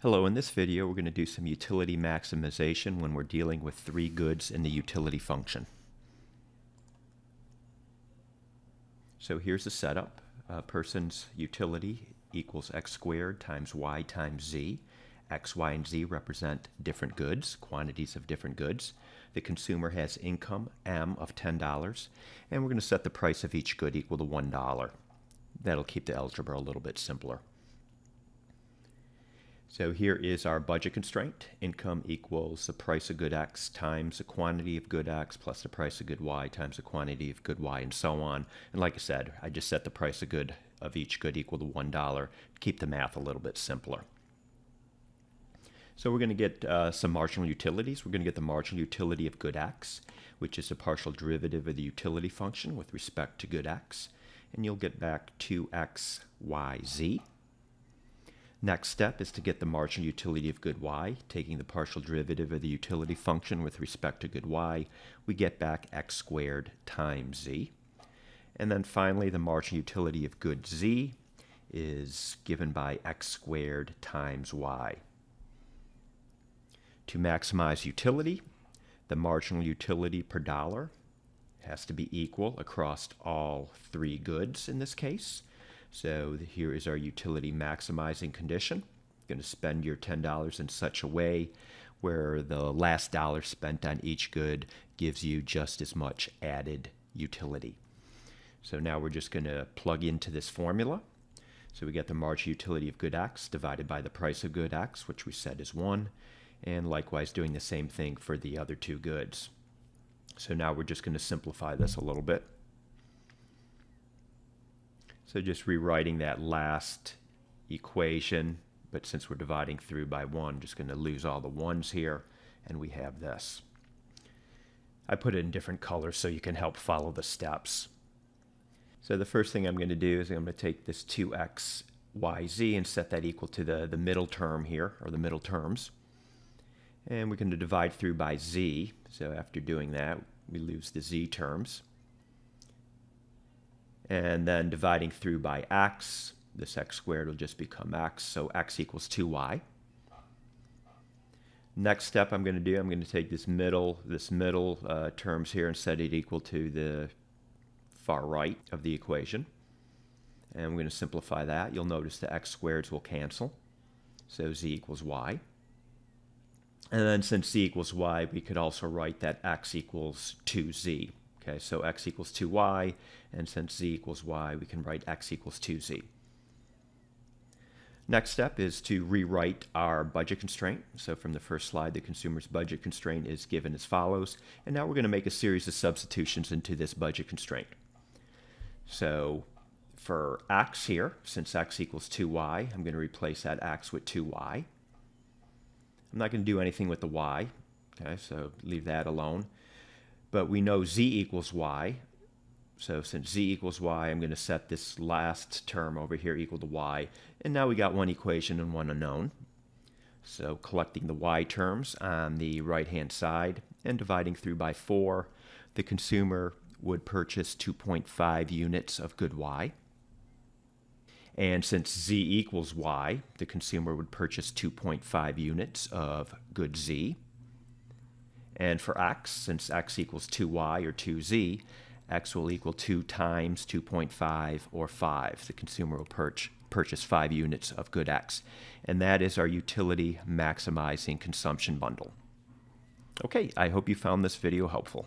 Hello, in this video we're going to do some utility maximization when we're dealing with three goods in the utility function. So here's the setup. A person's utility equals x squared times y times z. X, y, and z represent different goods, quantities of different goods. The consumer has income, M, of $10, and we're going to set the price of each good equal to $1. That'll keep the algebra a little bit simpler. So here is our budget constraint. Income equals the price of good X times the quantity of good X plus the price of good Y times the quantity of good Y, and so on. And like I said, I just set the price of each good equal to $1 to keep the math a little bit simpler. So we're going to get some marginal utilities. We're going to get the marginal utility of good X, which is a partial derivative of the utility function with respect to good X. And you'll get back 2x, y, z. Next step is to get the marginal utility of good y. Taking the partial derivative of the utility function with respect to good y, we get back x squared times z. And then finally, the marginal utility of good z is given by x squared times y. To maximize utility, the marginal utility per dollar has to be equal across all three goods in this case. So here is our utility maximizing condition. You're going to spend your $10 in such a way where the last dollar spent on each good gives you just as much added utility. So now we're just going to plug into this formula. So we get the marginal utility of good X divided by the price of good X, which we said is 1, and likewise doing the same thing for the other two goods. So now we're just going to simplify this a little bit. So just rewriting that last equation, but since we're dividing through by 1, just going to lose all the 1's here, and we have this. I put it in different colors so you can help follow the steps. So the first thing I'm going to do is I'm going to take this 2x, y, z and set that equal to the middle term here, or the middle terms. And we're going to divide through by z. So after doing that, we lose the z terms. And then dividing through by x, this x squared will just become x, so x equals 2y. Next step I'm going to take this middle terms here and set it equal to the far right of the equation. And I'm going to simplify that. You'll notice the x squareds will cancel, so z equals y. And then since z equals y, we could also write that x equals 2z. Okay, so x equals 2y, and since z equals y, we can write x equals 2z. Next step is to rewrite our budget constraint. So from the first slide, the consumer's budget constraint is given as follows, and now we're going to make a series of substitutions into this budget constraint. So for x here, since x equals 2y, I'm going to replace that x with 2y. I'm not going to do anything with the y, okay, so leave that alone. But we know z equals y, so since z equals y, I'm going to set this last term over here equal to y, and now we got one equation and one unknown. So collecting the y terms on the right-hand side and dividing through by 4, the consumer would purchase 2.5 units of good y. And since z equals y, the consumer would purchase 2.5 units of good z. And for x, since x equals 2y or 2z, x will equal 2 times 2.5 or 5. The consumer will purchase 5 units of good x. And that is our utility maximizing consumption bundle. Okay, I hope you found this video helpful.